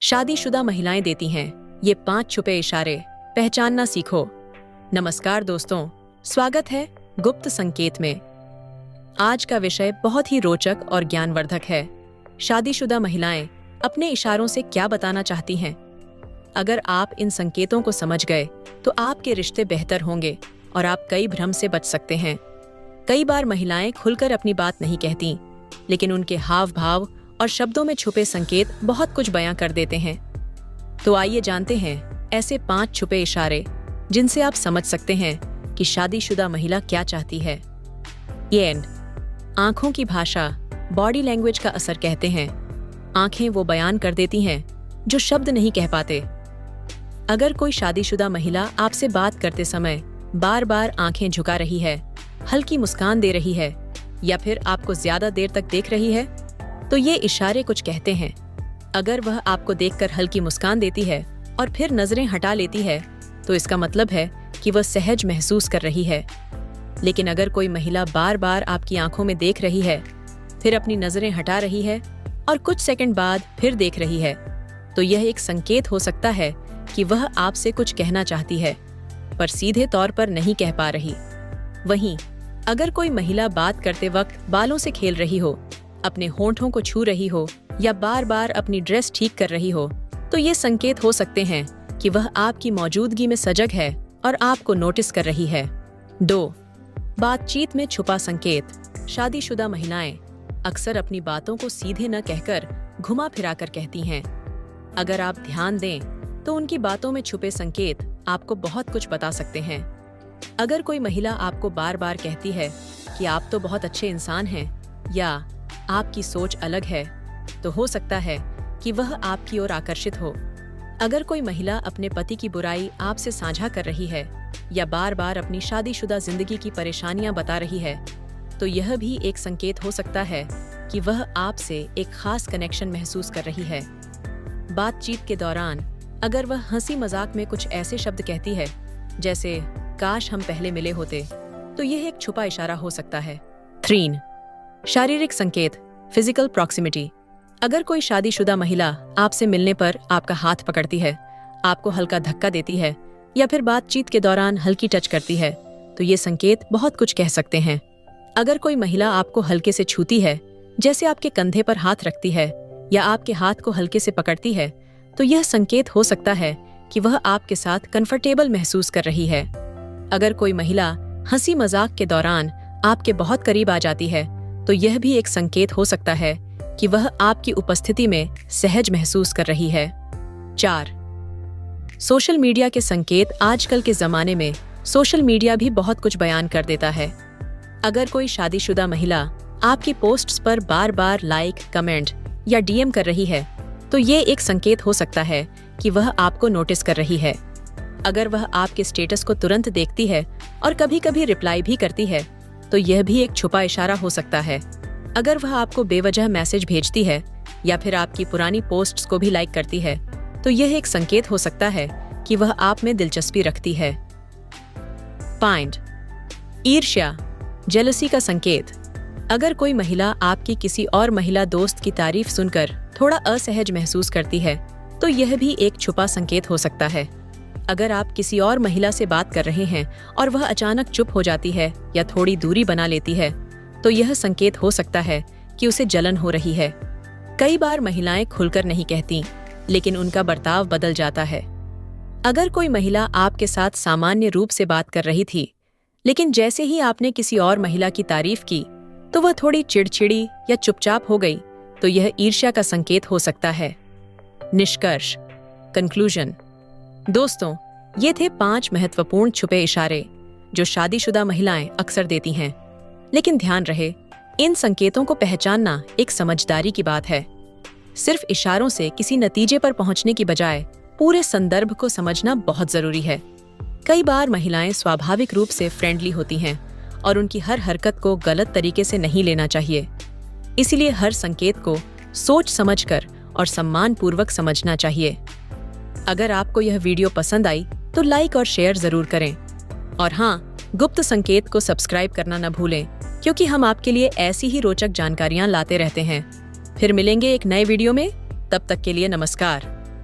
शादीशुदा महिलाएं देती हैं ये 5 छुपे इशारे, पहचानना सीखो। नमस्कार दोस्तों, स्वागत है गुप्त संकेत में। आज का विषय बहुत ही रोचक और ज्ञानवर्धक है। शादीशुदा महिलाएं अपने इशारों से क्या बताना चाहती हैं? अगर आप इन संकेतों को समझ गए तो आपके रिश्ते बेहतर होंगे और आप कई भ्रम से बच सकते हैं। कई बार महिलाएं खुलकर अपनी बात नहीं कहती, लेकिन उनके हाव भाव और शब्दों में छुपे संकेत बहुत कुछ बयां कर देते हैं। तो आइए जानते हैं ऐसे 5 छुपे इशारे जिनसे आप समझ सकते हैं कि शादीशुदा महिला क्या चाहती है। ये एंड आंखों की भाषा, बॉडी लैंग्वेज का असर कहते हैं। आंखें वो बयान कर देती हैं जो शब्द नहीं कह पाते। अगर कोई शादीशुदा महिला आपसे बात करते समय बार बार आंखें झुका रही है, हल्की मुस्कान दे रही है या फिर आपको ज्यादा देर तक देख रही है, तो ये इशारे कुछ कहते हैं। अगर वह आपको देखकर हल्की मुस्कान देती है और फिर नजरें हटा लेती है, तो इसका मतलब है कि वह सहज महसूस कर रही है। लेकिन अगर कोई महिला बार बार आपकी आंखों में देख रही है, फिर अपनी नजरें हटा रही है और कुछ सेकंड बाद फिर देख रही है, तो यह एक संकेत हो सकता है कि वह आपसे कुछ कहना चाहती है, पर सीधे तौर पर नहीं कह पा रही। वहीं अगर कोई महिला बात करते वक्त बालों से खेल रही हो, अपने होंठों को छू रही हो या बार बार अपनी ड्रेस ठीक कर रही हो, तो ये संकेत हो सकते हैं कि वह आपकी मौजूदगी में सजग है और आपको नोटिस कर रही है। 2. बातचीत में छुपा संकेत। शादीशुदा महिलाएं अक्सर अपनी बातों को सीधे न कहकर घुमा फिराकर कहती हैं। अगर आप ध्यान दें तो उनकी बातों में छुपे संकेत आपको बहुत कुछ बता सकते हैं। अगर कोई महिला आपको बार बार कहती है कि आप तो बहुत अच्छे इंसान हैं या आपकी सोच अलग है, तो हो सकता है कि वह आपकी ओर आकर्षित हो। अगर कोई महिला अपने पति की बुराई आपसे साझा कर रही है या बार बार अपनी शादीशुदा जिंदगी की परेशानियां बता रही है, तो यह भी एक संकेत हो सकता है कि वह आपसे एक खास कनेक्शन महसूस कर रही है। बातचीत के दौरान अगर वह हंसी मजाक में कुछ ऐसे शब्द कहती है जैसे काश हम पहले मिले होते, तो यह एक छुपा इशारा हो सकता है। 3. शारीरिक संकेत, फिजिकल प्रॉक्सिमिटी। अगर कोई शादीशुदा महिला आपसे मिलने पर आपका हाथ पकड़ती है, आपको हल्का धक्का देती है या फिर बातचीत के दौरान हल्की टच करती है, तो ये संकेत बहुत कुछ कह सकते हैं। अगर कोई महिला आपको हल्के से छूती है, जैसे आपके कंधे पर हाथ रखती है या आपके हाथ को हल्के से पकड़ती है, तो यह संकेत हो सकता है कि वह आपके साथ कंफर्टेबल महसूस कर रही है। अगर कोई महिला हंसी मजाक के दौरान आपके बहुत करीब आ जाती है, तो यह भी एक संकेत हो सकता है कि वह आपकी उपस्थिति में सहज महसूस कर रही है। 4. सोशल मीडिया के संकेत। आजकल के जमाने में सोशल मीडिया भी बहुत कुछ बयान कर देता है। अगर कोई शादीशुदा महिला आपकी पोस्ट्स पर बार बार लाइक, कमेंट या डीएम कर रही है, तो ये एक संकेत हो सकता है कि वह आपको नोटिस कर रही है। अगर वह आपके स्टेटस को तुरंत देखती है और कभी कभी रिप्लाई भी करती है, तो यह भी एक छुपा इशारा हो सकता है। अगर वह आपको बेवजह मैसेज भेजती है या फिर आपकी पुरानी पोस्ट्स को भी लाइक करती है, तो यह एक संकेत हो सकता है कि वह आप में दिलचस्पी रखती है। 5. ईर्ष्या, जेलसी का संकेत। अगर कोई महिला आपकी किसी और महिला दोस्त की तारीफ सुनकर थोड़ा असहज महसूस करती है, तो यह भी एक छुपा संकेत हो सकता है। अगर आप किसी और महिला से बात कर रहे हैं और वह अचानक चुप हो जाती है या थोड़ी दूरी बना लेती है, तो यह संकेत हो सकता है कि उसे जलन हो रही है। कई बार महिलाएं खुलकर नहीं कहती, लेकिन उनका बर्ताव बदल जाता है। अगर कोई महिला आपके साथ सामान्य रूप से बात कर रही थी, लेकिन जैसे ही आपने किसी और महिला की तारीफ की, तो वह थोड़ी चिड़चिड़ी या चुपचाप हो गई, तो यह ईर्ष्या का संकेत हो सकता है। निष्कर्ष, कंक्लूजन। दोस्तों, ये थे 5 महत्वपूर्ण छुपे इशारे जो शादीशुदा महिलाएं अक्सर देती हैं। लेकिन ध्यान रहे, इन संकेतों को पहचानना एक समझदारी की बात है। सिर्फ इशारों से किसी नतीजे पर पहुंचने की बजाय पूरे संदर्भ को समझना बहुत जरूरी है। कई बार महिलाएं स्वाभाविक रूप से फ्रेंडली होती हैं और उनकी हर हरकत को गलत तरीके से नहीं लेना चाहिए। इसीलिए हर संकेत को सोच समझकर और सम्मानपूर्वक समझना चाहिए। अगर आपको यह वीडियो पसंद आई तो लाइक और शेयर जरूर करें। और हाँ, गुप्त संकेत को सब्सक्राइब करना न भूलें, क्योंकि हम आपके लिए ऐसी ही रोचक जानकारियां लाते रहते हैं। फिर मिलेंगे एक नए वीडियो में, तब तक के लिए नमस्कार।